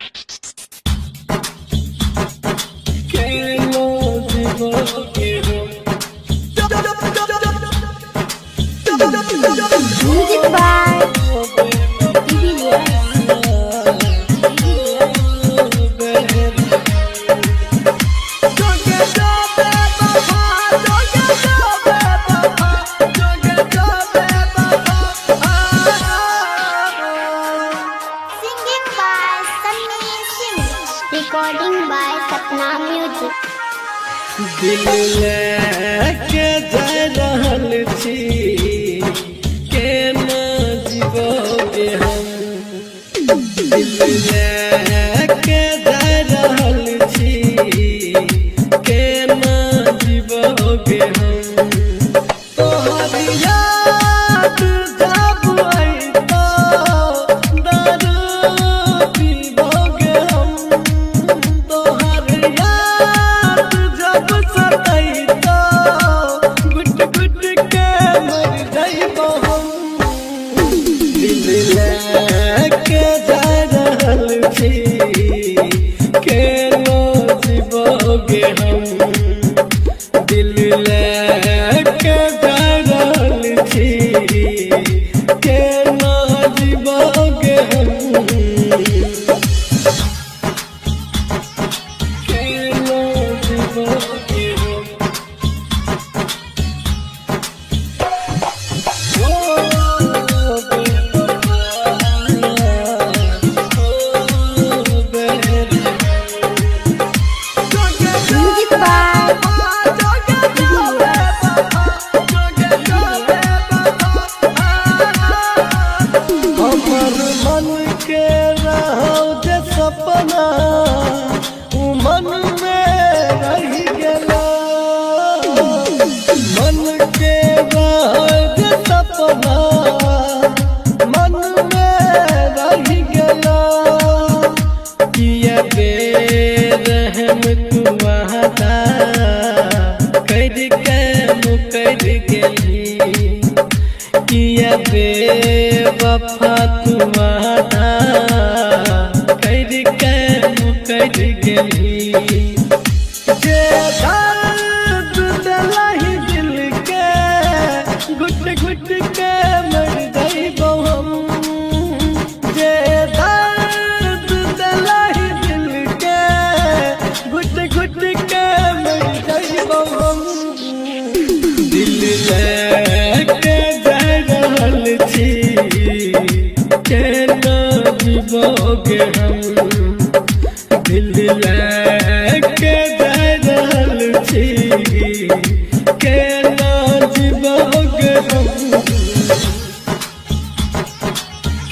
Music by singing by Sunny Singh, recording by Satna Music. दिल लेके जा रहल छी केना जीवोगे हम। दिल लेके जा रहल छी केना जीवोगे हम। तोहर याद जब अइतो दारू पीबोगे हम। तोहर याद जब सतैतो गुट गुट के मर जाइबो हम। दिल लेके जा रहल छी केना जीवोगे हम। दिल लेके जा रहल छी केना जीवोगे हम। केना जीवोगे हम। ओ बेवफा, Music by हमर मन के रहो जे सपना उ मन में रह गेला। मन के रहो जे सपना मन में रह गेला। किया बेरहम तू वादा कर के मुकर गेली। किया बेवफा तू वादा कर के मुकर गेली। जे दर्द दिलहि दिल के घुट घुट के मर जाइबो हम। जे दर्द दिलहि दिल के घुट घुट के मर जाइबो हम। दिल लेके जा रहल छी केना जीवोगे हम। दिल लेके जा रहल छी केना जीवोगे हम।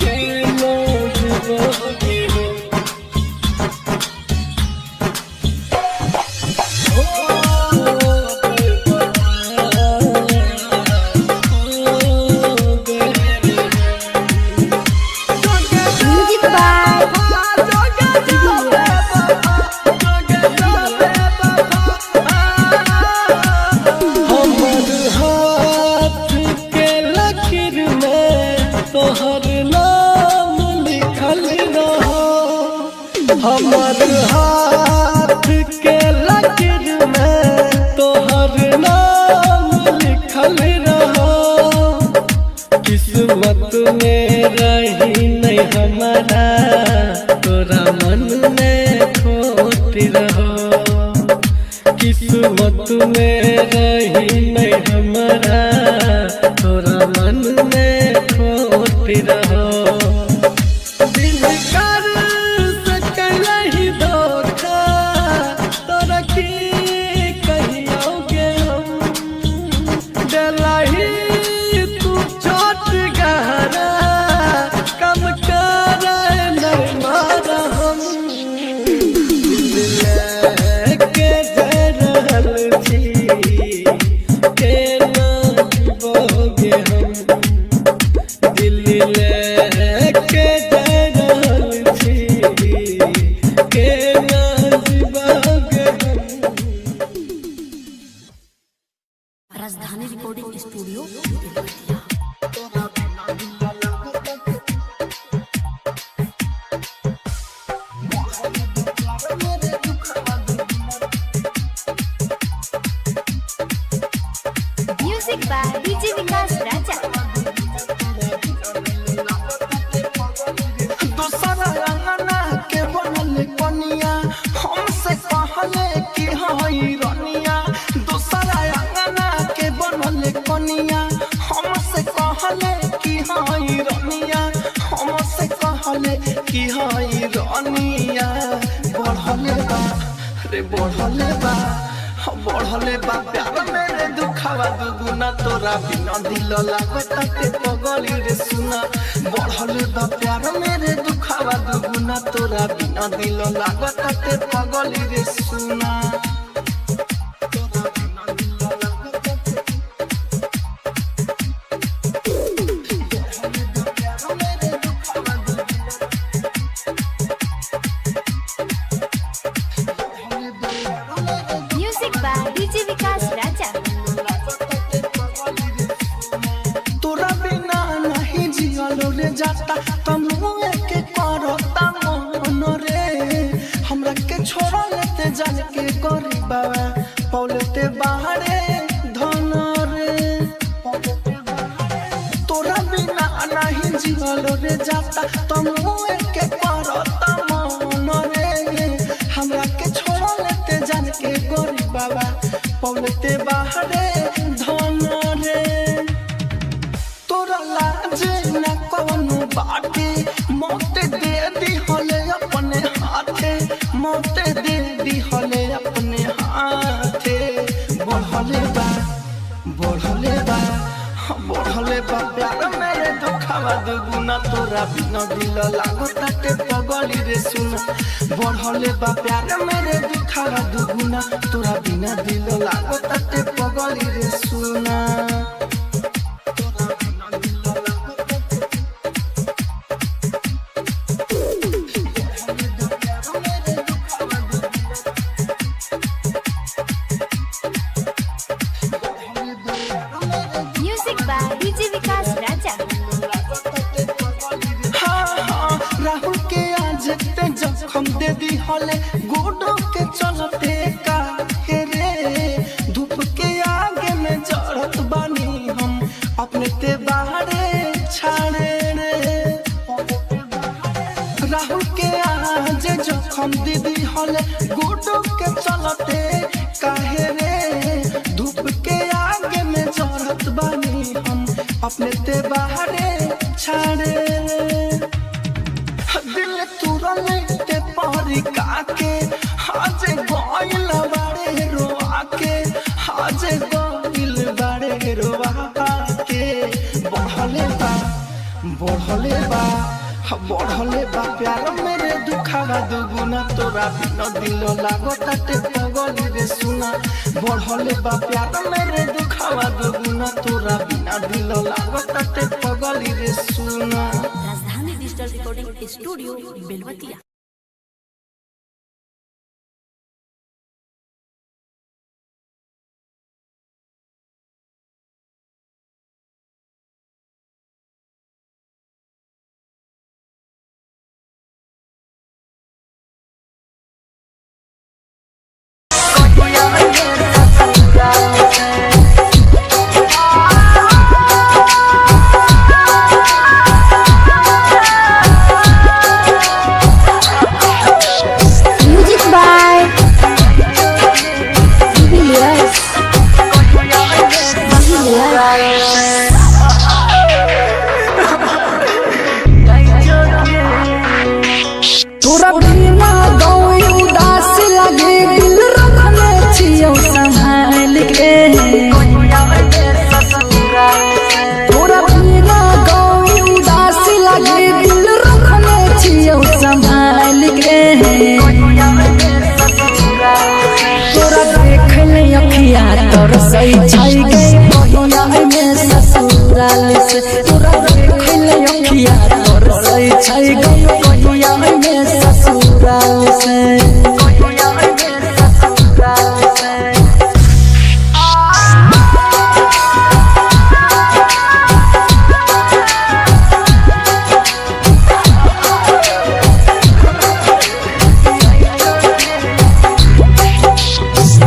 केना जीवोगे हम। ओ Music by हमर हाथ के लकीर में तोहर नाम लिखल रहो। हमर हाथ के लकीर में तोहर नाम लिखल रहो। किस्मत में रही नहीं हमारा तोरा मन में खोट रहो। किस्मत में रही नहीं हमारा तोरा मन में खोट रहो। दिल कर सकलहि धोखा तोरा की कहियोगे हम। डलहि तू छोट गहरा कम कर नहीं मारा हम। दिल लेके जा रहल छी की हई रानिया बढ़ले बा रे बढ़ले बा बढ़ले बा प्यार मेरे दुखावा दुगुना तोरा बिना दिल लागता के पगली रे सुना बढ़ले बा प्यार मेरे दुखावा दुगुना तोरा बिना दिल लागता के पगली रे सुना म्यूजिक बाय डीजे विकास राजा। तोरा बिना नहीं जियलो रे जाता तुम के करता मन रे हमरा के छोड़ लेते जान के गरीबा पौलते बाहरे धन रे तोरा बिना नहीं जियलो रे जाता तुम के करता मन रे हमरा के छोड़ लेते जान के गरीबा पौलते बाहरे धन रे तोरा लाज न कौनो बाटे मौत दे दी हले अपने हाथे मौत दे दी हले अपने हाथे बढ़ले बा बढ़ले बा बढ़ले बा प्यार मेरे दुखावा दुगुना तोरा बिना दिल लागता के पगली रे सुना बढ़ले बा प्यार मेरे दुखावा दुगुना तोरा बिना दिल लागता के पगली रे सुना म्यूजिक बाय डीजे विकास राजा। राहुल के आज ते जखम दे दी हले गोडो के चलते का रे धूप के आगे में जड़त बानी हम अपने ते बाहरे छाड़े रे राहुल के आज जखम दे दी हले गोडो के चलते काहे रे धूप के आगे में जड़त बानी हम अपने ते बाहरे छाड़े दिल तुरले ते पारी काके आज गोइल बाड़े रोआ के आज गोइल बाड़े रोआ के बढ़ले बा बढ़ले बा बढ़ले बा प्यार मेरे दुखावा दुगुना तोरा बिना दिल लागता ते पगली रे सुना बढ़ले बा प्यार मेरे दुखावा दुगुना तोरा बिना दिल लागता ते पगली रे सुना। Rajdhani digital recording studio Belwatiya. Music by विलियर्स। तोरा बिना गौई उदास लगे दिल रखले छियौ संभाल के तोरा बिना गौई उदास लगे दिल रखले छियौ संभाल के तोरा देख ले अखिया तोर सही छई गई कहिया में ससुराल से तोरा देख ले अखिया तोर सही छई गई कहिया में ससुराल से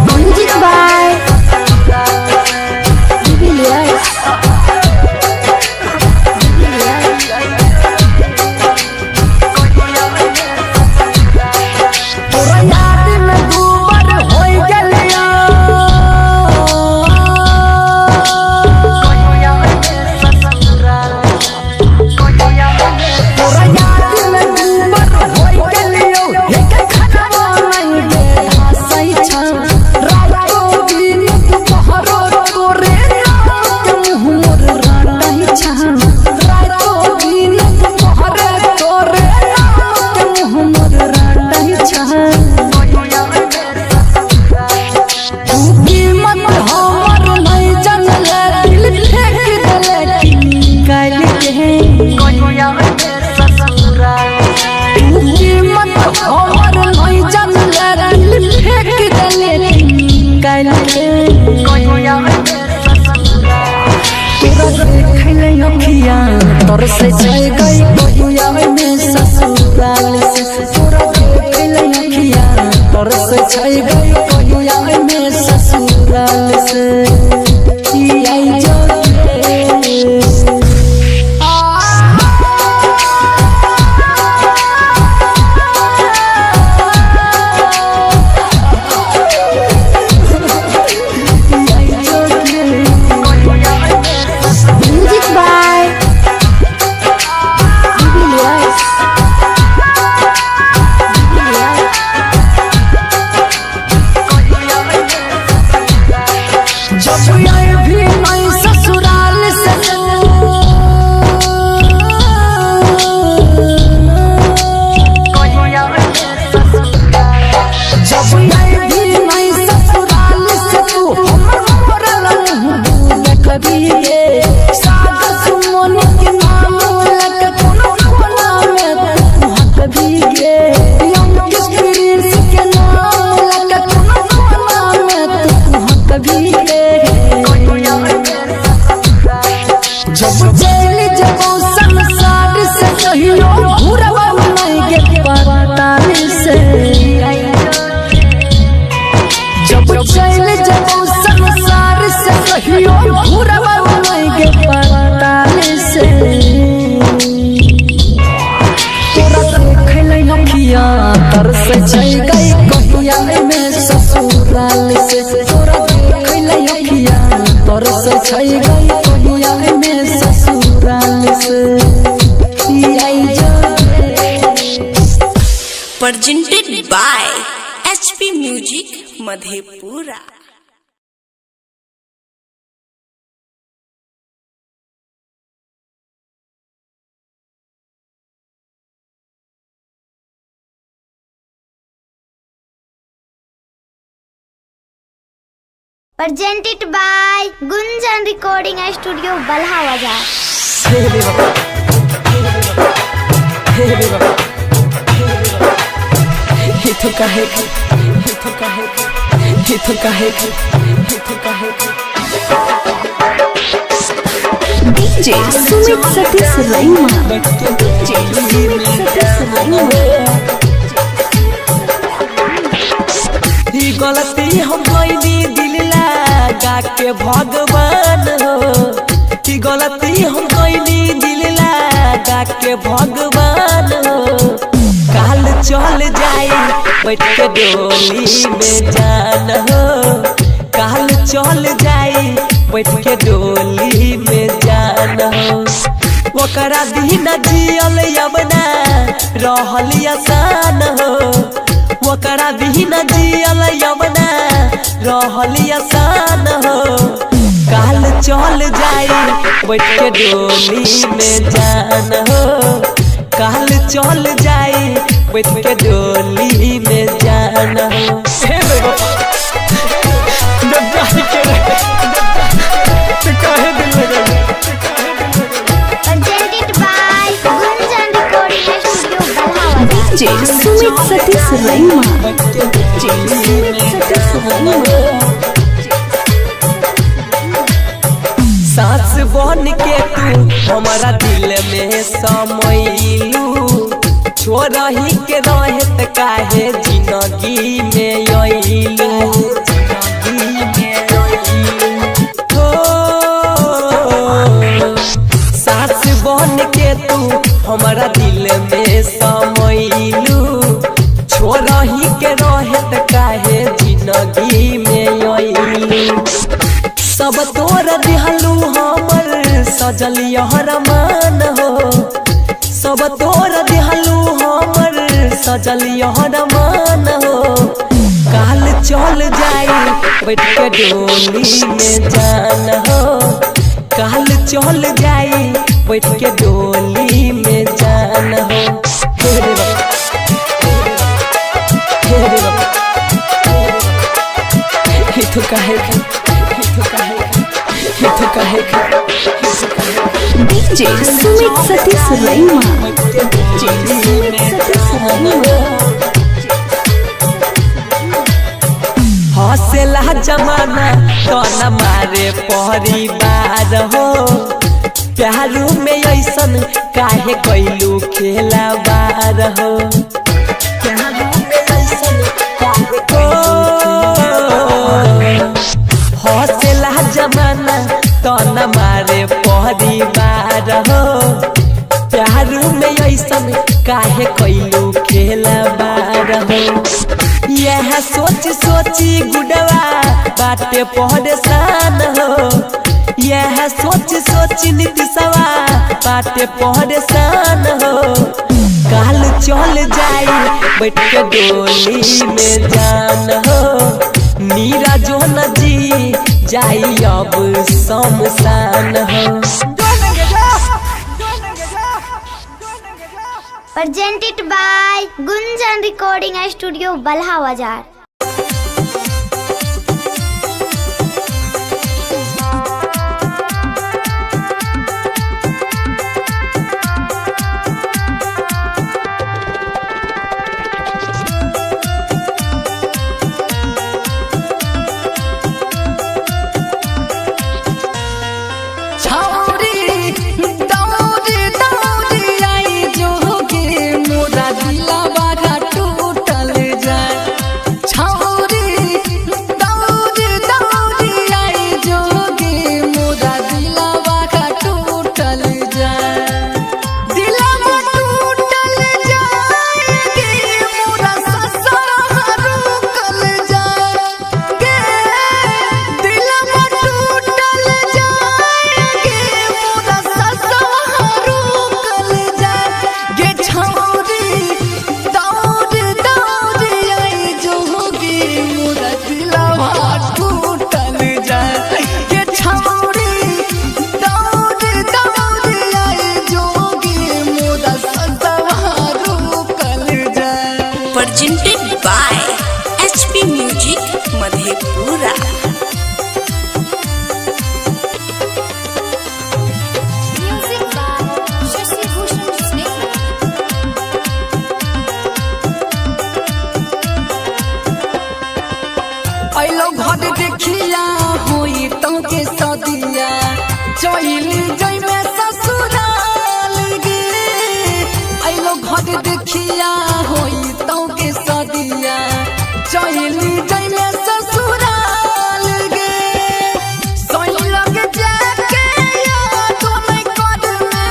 म्यूजिक बाय विलियर्स। तोर से छै गई कहिया में ससुराल से तोरा देखले अखिया तोर से छै गई कहिया में ससुराल से ई आई जो Music by Julius. जब आए भी मैं ससुराल से जब आए भी मैं ससुराल से तू हमरा लहू कभी ये सादा सुमन के नाम लग कोनो कोना में तू कभी ये यंग एक्सपीरियंस के नाम लग कोनो कोना में तू कभी ये जब जेल जब संसार से कहियो घुरवा नहीं के पताल से जब जेल जब संसार से कहियो घुरवा नहीं के पताल से तोरा देखले अखिया तर से छै गई कहिया में ससुराल से तोरा देखले अखिया तर से छै गई कहिया में ससुराल से ई आई जो presented by HP Music Madhepura। Presented by Gunjan Recording Studio, Balha Bazaar. ये तो काहे DJ Sumit Satish Raima. DJ Sumit Satish Raima. ई गलती हम कइली दिल लगा के भगवान हो ई गलती हम कइली दिल लगा के भगवान हो काल चल जाई बैठ के डोली में जान हो काल चल जाई बैठ के डोली में जान हो ओकरा बिना जियल यमना रहल आसान हो ओकरा बिना जियल यमना रहल आसान हो काल चल जाई बैठ के डोली में जान हो काल चल जाई बैठ के डोली में जान हो हे काहे दिल लगा Presented by Gunjan Recording Studio, Balha Bazaar. DJ Sumit Satish Raima। DJ Sumit Satish Raima। सास बन के तू हमारा दिल में समैलू छोड़ही के रहत काहे जिंदगी में अइलू हो सास बन के तू हमारा दिल में समैलू छोड़ही के रहत काहे जिंदगी में अइलू सब तोर दिहलू हमर सजल यहरमान हो सब तोर दिहलू हमर सजल यहरमान हो काल चल जाई बैठ के डोली में जान हो काल चल जाई बैठ के डोली में जान हो तो काहे DJ Sumit Satish Raima। DJ Sumit Satish Raima। हौसला जमाना तो न मारे परिवार हो प्यारू में ऐसन काहे कैलू खेला बार हो प्यारू में ऐसन काहे हौसला जमाना तो न मारे परिवार हो प्यारू में ऐसन काहे कैलू खेला बार हो यह सोच सोची गुडवा बाटे परेशान हो यह सोच सोच नीतीशवा बाटे परेशान हो काल चल जाई बैठ के डोली में जान हो नीरा जो न जी जाई अब शमशान हो Presented by Gunjan Recording Studio, Balha Bazaar. Presented by HP Music Madhepura. Music by Shashi Bhushan Snake. अइलो घर देखिया होई तो के सदिया चली जई में ससुराल गे अइलो घर देखिया होई तो के सदिया चली जई में ससुराल गे सोई लगे जाके याद नहीं करने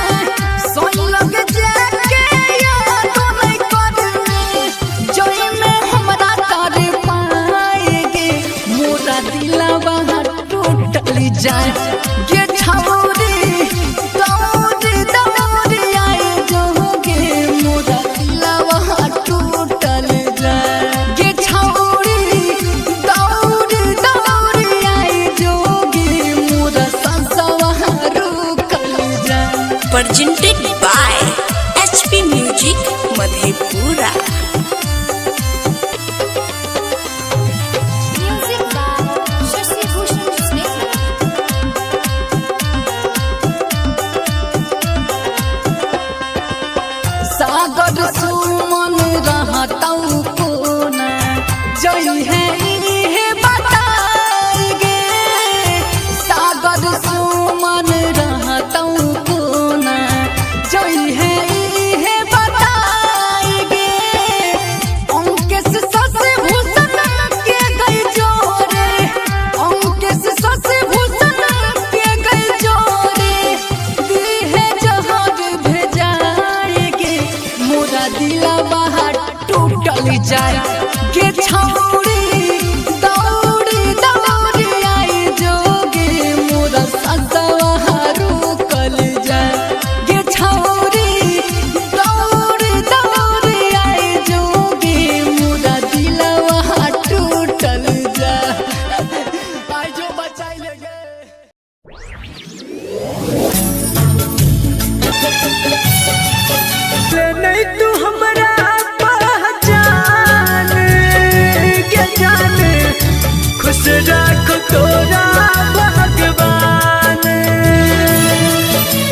सोई लगे जाके याद नहीं करने जोई में हमरा तारे पाएगे मोरा दिलवा टूटल जाए गे छौरी दौड़ी दौड़ी आए जोगे मोरा दिलवा टूटल जाए गे छौरी दौड़ी दौड़ी आए जोगे मोरा संसवा रुकल जाए Presented by HP Music Madhepura. Music by Shashi Bhushan Snake. सागर सुमन रहतौ कोना जई है इहे बताएगे सागर सुमन रहतौ कोना जई है इहे बताएगे अंकेश ससे भूषण के गई जोरे अंकेश ससे भूषण के गई जोरे दिहे जहाज भेजाएगे मोरा दिलवा टूटल जाए गे छौरी दौड़ी दौड़ी आई जोगे मोरा ससवा रुकल जाए गे छौरी दौड़ी दौड़ी आई जोगे मोरा दिलवा टूटल जाए आई जो बचाई लगे नहीं तू हमरा पहचान के जाने खुश रखो तोरा भगवान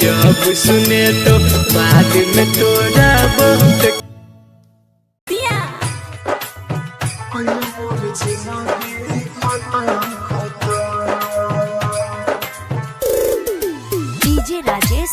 जब सुने तो बाद में तोरा बहुत DJ Rajesh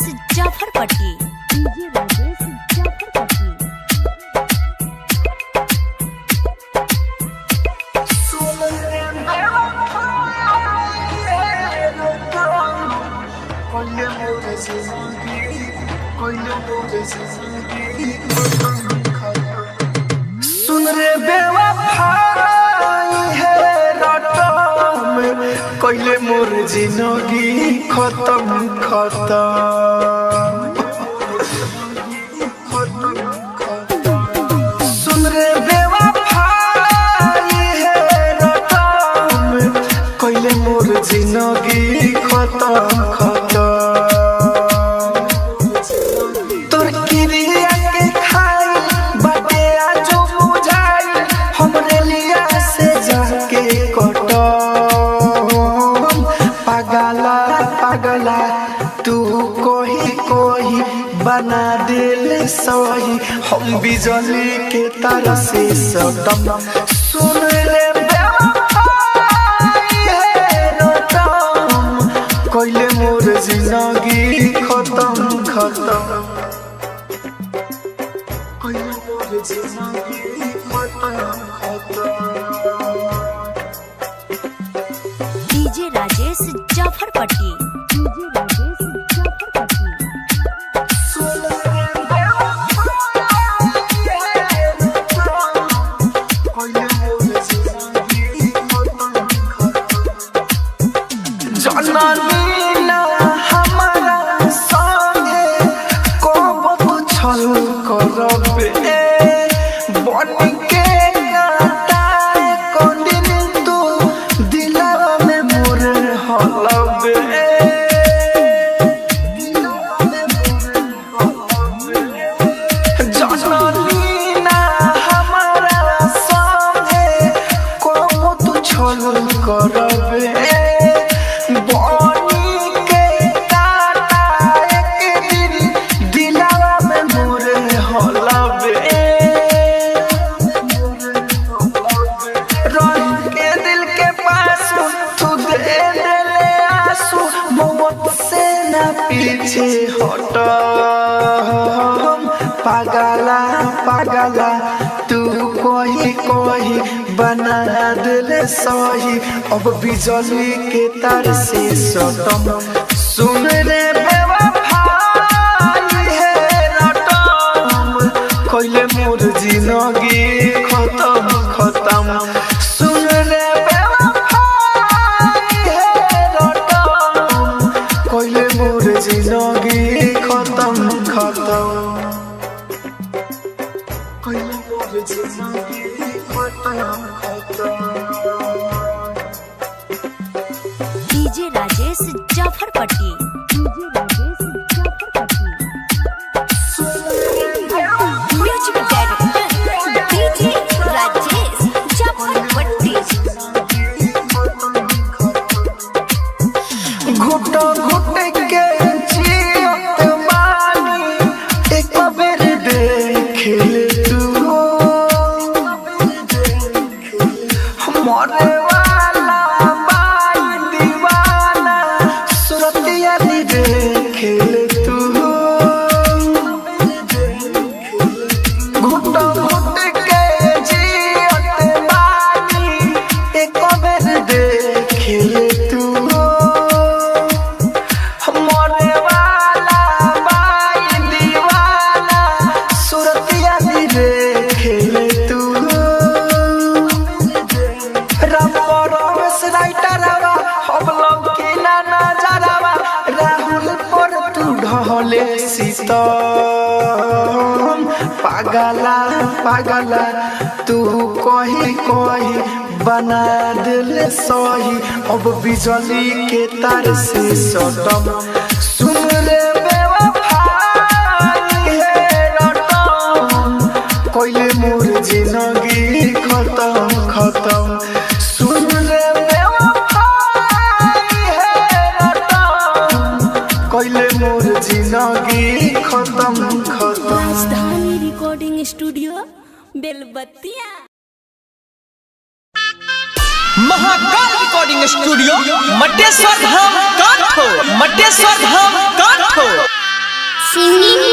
जिंदगी खत्म खत्म सुन रे बेवफाई है रटम कोइले मोर जिंदगी खत्म खत्म तोर किरिया के खाई बाटे आजो बुझाई हमरे लिया से जाके कटो पागला पागला तू कोही कोही बना दिल सही हम बिजली के तार से सटम सुन रे बेवफाई है रटम कोइले मोर जिंदगी खत्म खत्म कोइले मोर जिंदगी खत्म खत्म डीजे राजेश जाफरपट्टी जननी ना हमारा संगे कब छल करबे बन के काटा को दिन तू दिलवा में मोर हलबे जननी ना हमारा संगे कब छल करबे पीछे हट पागला पागला तू कोही कोही बना दिल सही अब बिजली के तार से सटम सुन रे बेवफाई है रटम कोइले मोर जिंदगी खत्म खत्म सुन रे बेवफाई है रटम कोइले मोर जिंदगी खत्म खत्म कोइले मोर जिंदगी खत्म खत्म DJ Rajesh Jafarpatti music director DJ Rajesh Jafarpatti घुट घुट के जियत बानी एक बेर देख ले तू मरे वाला बाई दीवाना सुरतिया नी देख ले तू घुट घुट के जियत बानी एक बेर देख ले तू मरे वाला बाई दीवाना सुरतिया नी देख ले तू रमेश राइटरवा हम लोग के ना नजरवा राहुल पर तू ढले सीतम पागला पागला तू कोही कोही बना दिल सही अब बिजली के तार से सटम सुन रे बेवफाई है रटम कोइले मोर जिंदगी खत्म खत्म सुन रे बेवफाई है रटम कोइले मोर जिंदगी खत्म खत्म राजधानी recording studio Belbattiya Mahakal recording studio Mateshwar Dham Katho Mateshwar Dham Katho singing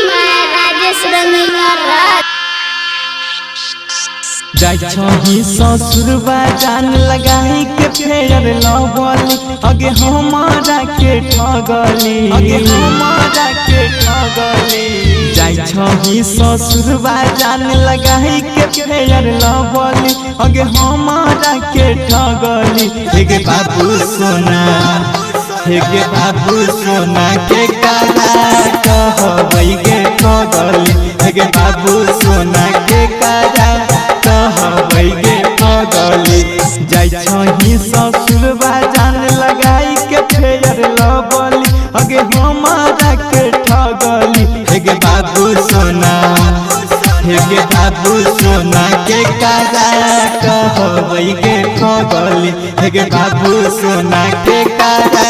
by Rajesh Rangila जाई ससुरबा जान लगाई के फेर लवली अगे हमारा के ठगली जाई छही ससुरबा जान लगाई के फेयर लवली अगे हमारा के ठगली हेगे बाबू सोना हेगे बाबू सोना के काला कहबई गे पगली हेगे बाबू सोना के काला कहबई गे पगली जाई छही ससुरबा जान लगाई के फेयर लवली अगे हमारा के ठगली हेगे बाबू सोना हेगे बाबू सोना के काला कहबई गे पगली हेगे बाबू सोना के काला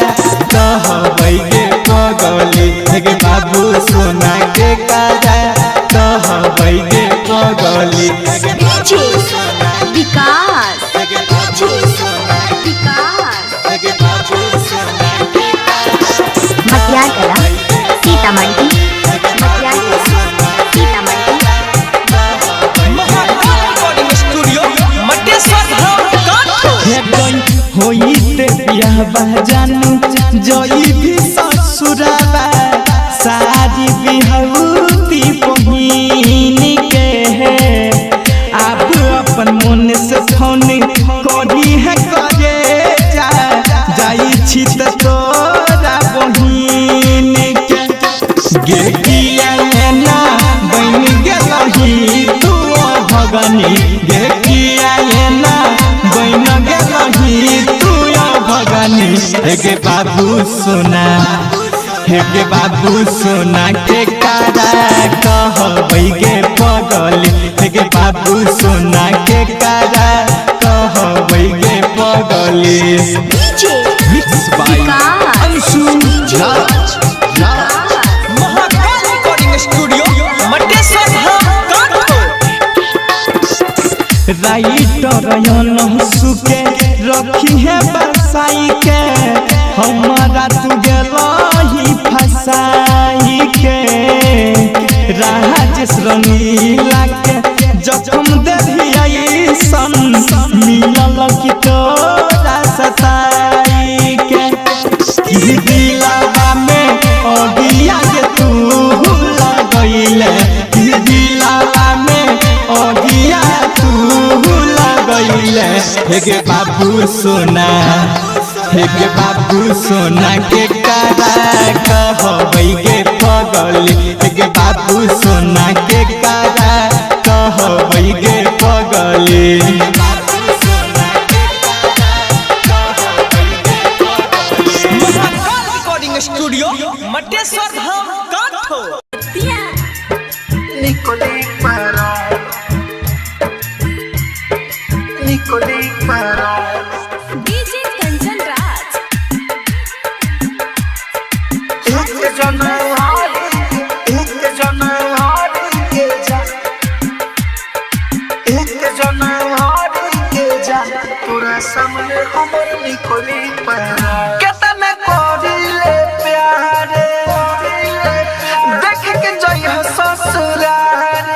कहबई गे पगली हेगे बाबू सोना के काला कहबई गे पगली विकास मटियार कला सीतामढ़ी महाकाल रिकॉर्डिंग स्टूडियो मटेश्वर धाम काठो होई ते बियाह जानू जई भी ससुराबा सारी बिहौती बहिन के आप अपन मन से फोन करी है करे जाई छी त तोरा बहिन के गे किया ना बन गेलही तू भगनी गे किया ना बन गेलही तू भगनी हेगे बाबू सोना हेगे बाबू सोना के कारा कहबई गे पगली हेगे बाबू सोना के कारा कहबई गे पगली mix by Anshu Raj Mahakal recording studio Mateshwar Dham Katho writer सुके रखी है बरसाई के हमारा तू गेलही फसाई के राजेश रंगीला के जखम देही सन मिलल की तोरा सताई के कि दिलवा में ओडिया के तू लगइले कि दिलवा में ओडिया तू लगइले हेगे बाबू सोना हेगे बाबू सोना के कारा कहबई गे पगली हेगे बाबू सोना के कारा कहबई गे पगली Mahakal recording studio Mateshwar Dham Katho Nicoli para Nicoli para DJ Kanchan Raj एक जनवरी के जा एक जनवरी के जा पूरा सामने हमर निकली para केतना करिले प्यारे देख के जइह ससुराल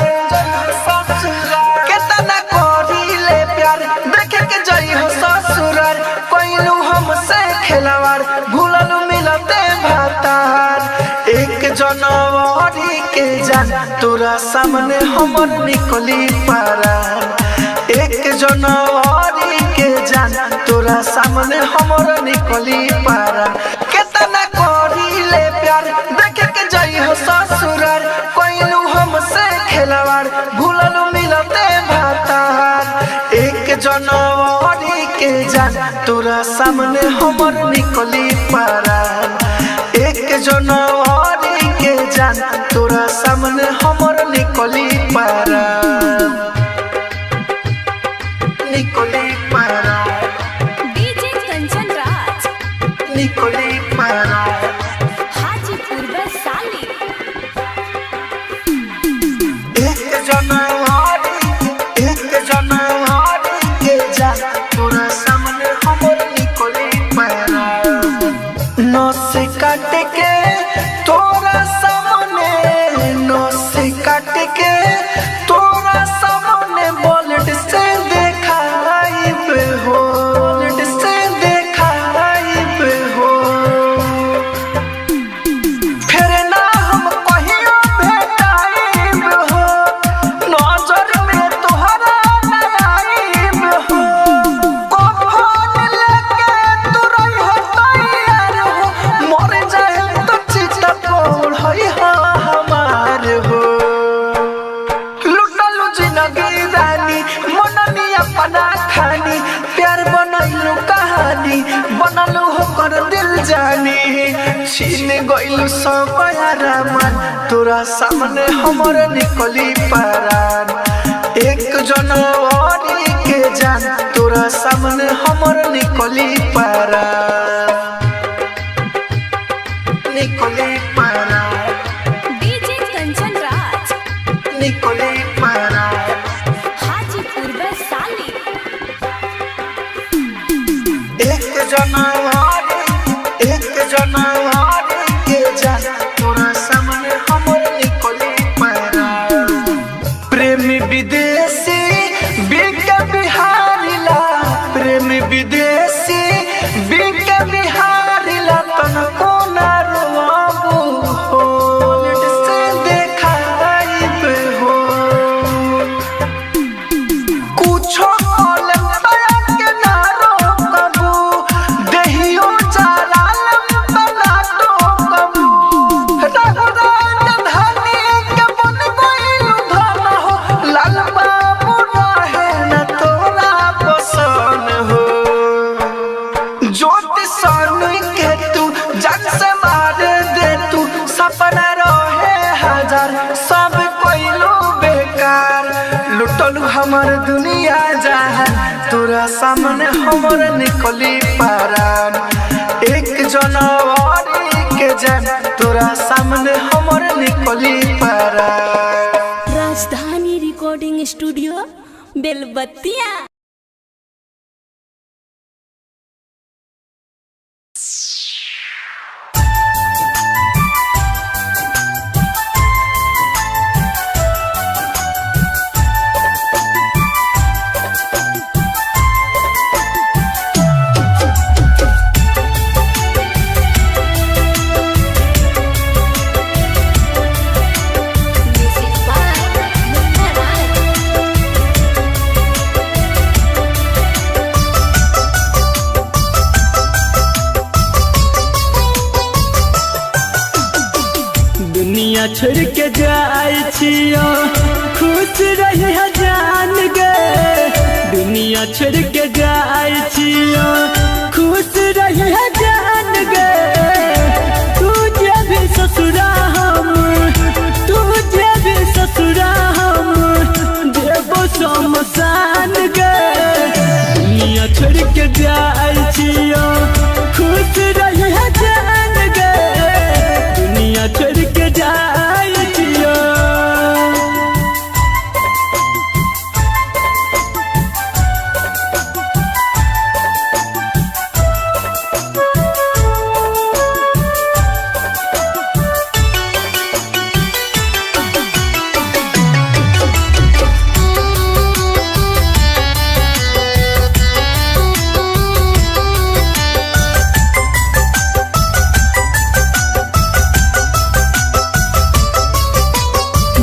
केतना करिले प्यार देख के जइह ससुराल कोइलू हमसे खेलवार भूललू मिलते भातार एक जनवरी के जान तोरा सामने हमर निकली पारा एक जनवरी के जान तोरा सामने हमर निकली पारा केतना करिले प्यार देख के जइह ससुराल कोइलू हमसे खेलवार भूललू मिलते भातार एक जनवरी के जान तोरा सामने हमर निकली पारा एक जनवरी के जान तोरा सामने हमर निकली पारा निकली पारा डीजे कंचन राज निकली पारा हाजीपुर वैशाली एक जनवरी के जान तोरा सामने हमर निकली पारा नस काट के तोरा सामने नस काट के तोरा कर दिल जानी छीन गइल सब यारामान तोरा सामने हमर निकली परान 1 जनवरी के जान तोरा सामने हमर निकली परान डीजे कंचन राज निकली परान हाजीपुर वैशाली 1 जनवरी के जान तोरा सामने हमर निकली परान प्रेमी विदेशी बिका बिहारी ला प्रेमी विदेशी बिका बिहारी ला तन कोना रोबू हो से देखाई पे हो कुछो ले पाया के ना रोकबू देहियो चालाल बना टोकबू रघुरान धनी के बन गइल धन हो लाल बाबू रहे न तोरा पसन हो ज्योति सन के तू जग से मार दे तू सपना रहे हजार सब कोइलो बेकार लुटल हमर दुनिया जहां तोरा सामने हमर निकली परान 1 जनवरी के जान तोरा सामने हमर निकली परान राजधानी रिकॉर्डिंग स्टूडियो बेलबत्तिया। दुनिया छोड़ के जाई छियो खुश रही जान गे दुनिया छोड़ के जाई छियो खुश रही जान गे तुझे भी ससुरा हम तुझे भी ससुरा हम देवो शमशान गे दुनिया छोड़ के जाई छियो खुश रही जान गे दुनिया छोड़ के जाई छियो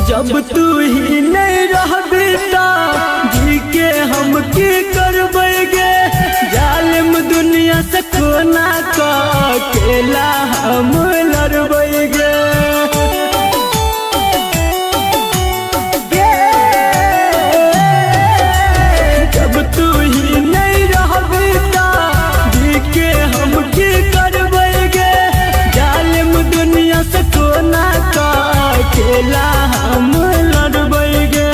जब तू ही नहीं रहबी ता जी के हम की करबेगे जालिम दुनिया से कोना का अकेला हम लड़बेगे जब तू ही नहीं रहबी ता जी के हम की करबेगे जालिम दुनिया से कोना का अकेला हम लड़बेगे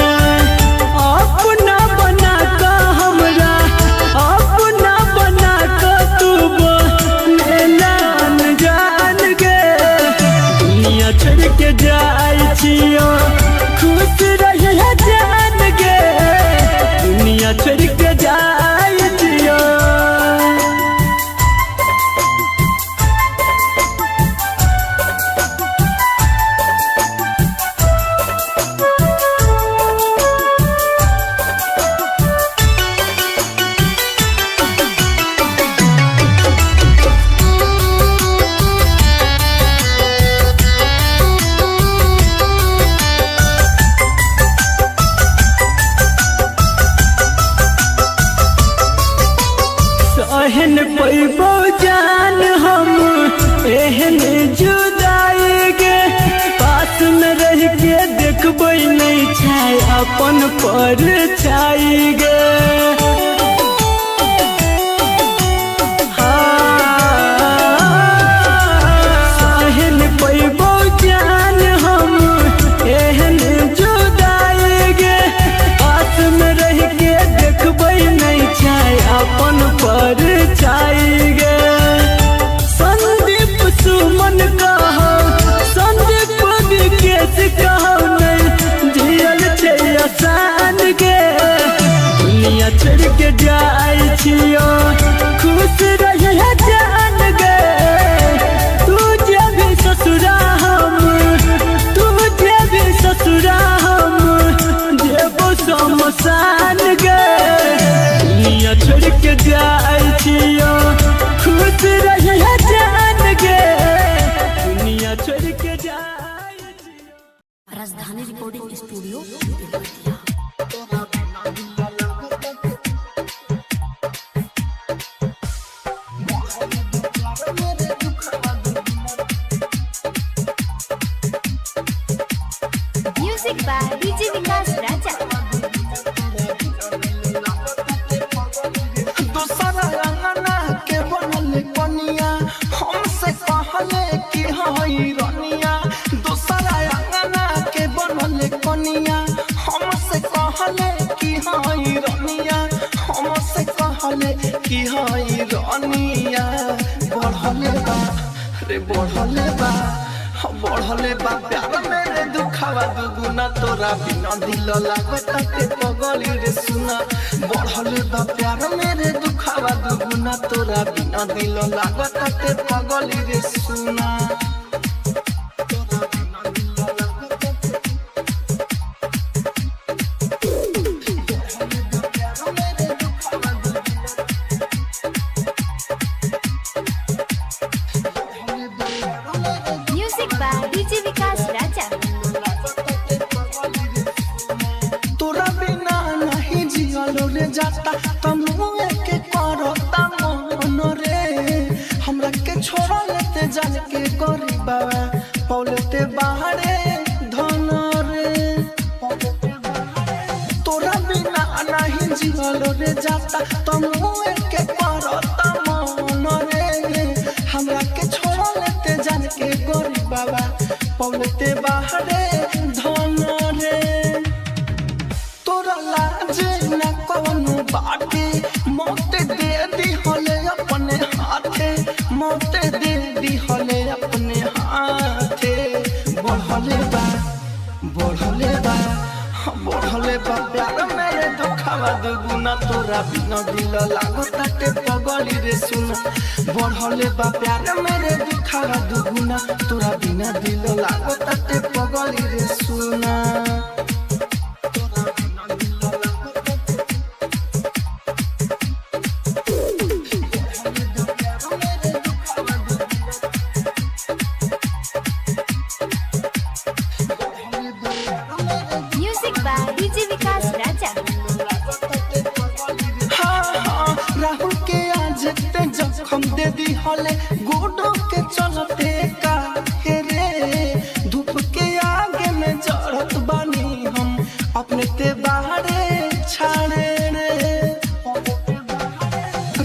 अपना बना का हमरा अपना बना का तू बनेला अनजान गे दुनिया छोड़ के जाई छियो खुश रही जान गे दुनिया छोड़ के जाई छियो सहन पैबो जान हम एहन जुदाई गे पास में रह के देखबै नहीं छै अपन पर छाई गे हाँ छोड़ के जाय छियो खुश रहे जान गे तू जे भी ससुरा हम देवो समसान गे दुनिया छोड़ के जाय छियो खुश रहे जान गे दुनिया छोड़ के जाय छियो। Rajdhani recording studio music by DJ Vikas Raja. दूसरा अंगना के बनल कनिया हमसे कहले कि हई रनिया दूसरा अंगना के बनल कनिया हमसे कहले कि हई रनिया हमसे कहले कि हई रनिया बढ़ले बा रे बढ़ले बा प्यार मेरे दुखावा दुगुना तोरा बिना दिल लागता ते पगली रे सुना बढ़ले बा प्यार मेरे दुखावा दुगुना तोरा बिना दिल लागता ते पगली रे सुना म्यूजिक बाय डीजे विकास राजा। तोरा बिना नहीं जियलो रे जाता तमुए के करता मन रे हमरा के छोड़ लेते जान के गरीबा पौलते बाहरे धन रे तोरा बिना नहीं जियलो रे जाता तमुए के करता मन रे हमरा के छोड़ लेते जान के गरीबा पौलते बाहरे धन रे तोरा लाज न कौनो बाटे मौत दे दी होले अपने हाथे मौत दे दी होले अपने हाथे बढ़ले बा प्यार मेरे दुखावा दुगुना तोरा बिना दिल लागता ते पगली रे सुना बढ़ले बा प्यार मेरे दुखावा दुगुना तोरा बिना दिल लागता ते पगली रे सुना म्यूजिक बाय डीजे विकास राजा। राहुल के आज ते जखम दे दी हले गोडो के चलते का रे धूप के आगे में जड़त बानी हम अपने ते बाहरे छाड़े रे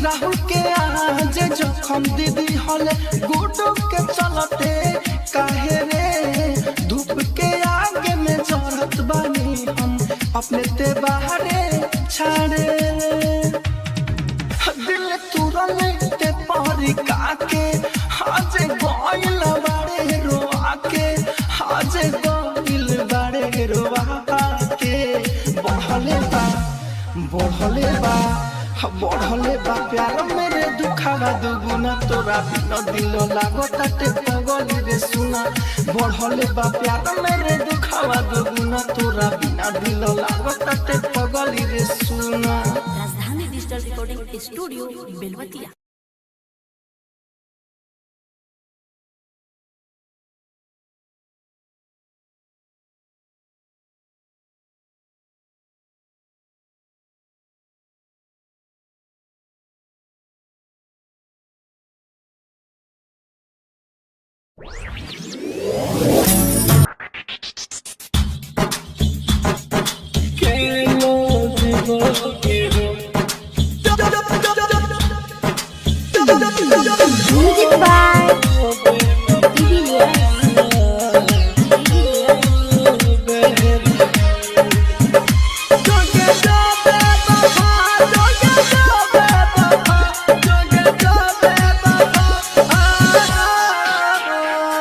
राहुल के आज जखम दे दी हले गोडो के चलते काहे रे धूप के आगे में जड़त बानी हम अपने ते बाहरे छाड़े दिल तुरले ते पारी काके आज गोइल बाड़े रोआ के आज गोइल बाड़े रोआ के बढ़ले बा प्यार मेरे दुखावा दुगुना तोरा बिना दिल लागता ते पगली रे सुना बढ़ले बा प्यार मेरे दुखावा दुगुना तोरा बिना दिल लागता ते पगली रे सुना। Rajdhani digital recording studio Belwatiya. Music by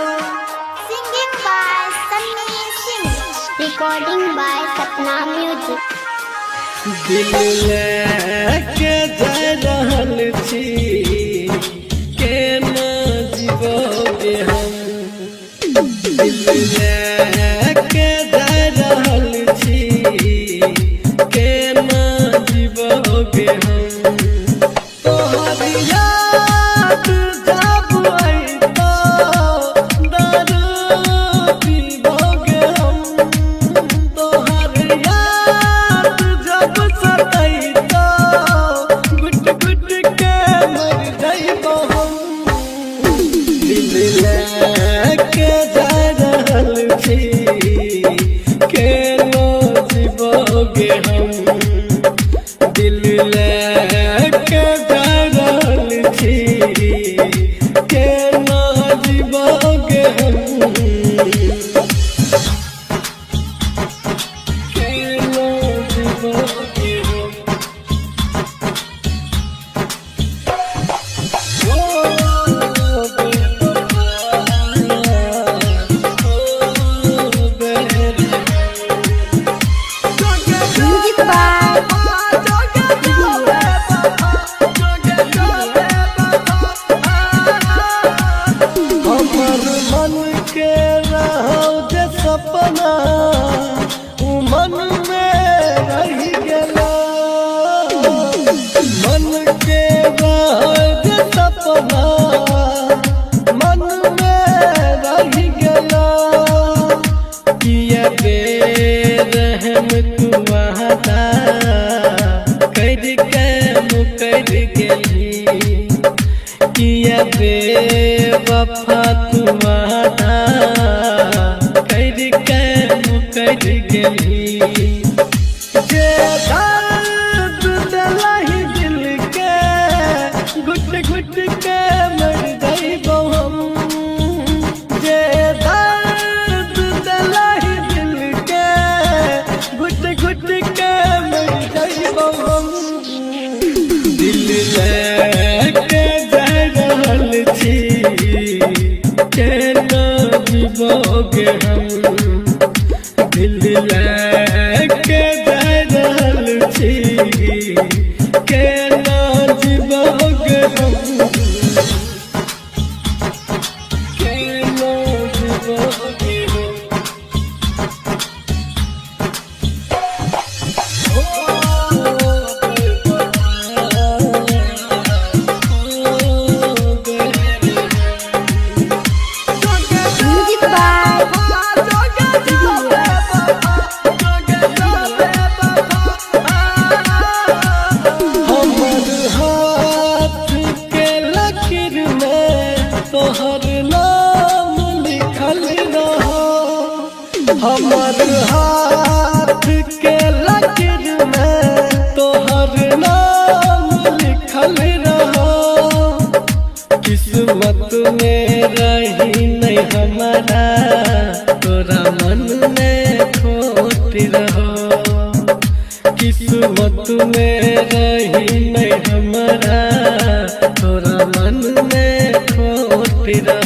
singing by Sunny Singh, recording by Sapna music. दिल लेके जा रहल छी केना जीवोगे हम दिल लेके जा रहल छी केना जीवोगे हम तोहर याद जब अइतो दारू पीबोगे हम तोहर याद जब सतैतो गुट गुट के मर जाइबो हम दिल लेके जा रहल छी केना जीवोगे हम दिल लेके जा रहल छी केना जीवोगे हम केना जीवोगे हम ओ बेबी म्यूजिक बाय हमर मन के रहो जे सपना उ मन में रह गेला मन के रहो जे सपना मन में रह गेला किया बेरहम तू वादा कर के मुकर गेली किया बेवफा तू वादा कर के मुकर गेली जे दर्द दिलहि दिल के घुट घुट के मर जाइबो हम जे दर्द दिलहि दिल के घुट घुट के मर जाइबो हम दिल लेके जा रहल छी केना जीवोगे हम दिल लेके जा रहल छी केना जीवोगे हम केना जीवोगे हम म्यूजिक बाय हमर हाथ के लकीर में तोहर नाम लिखल रहो हमर हाथ के लकीर में तोहर नाम लिखल रहो किस्मत में रही नहीं हमारा तोरा मन में खोट रहो किस्मत में रही नहीं हमारा तोरा मन में खोट रहो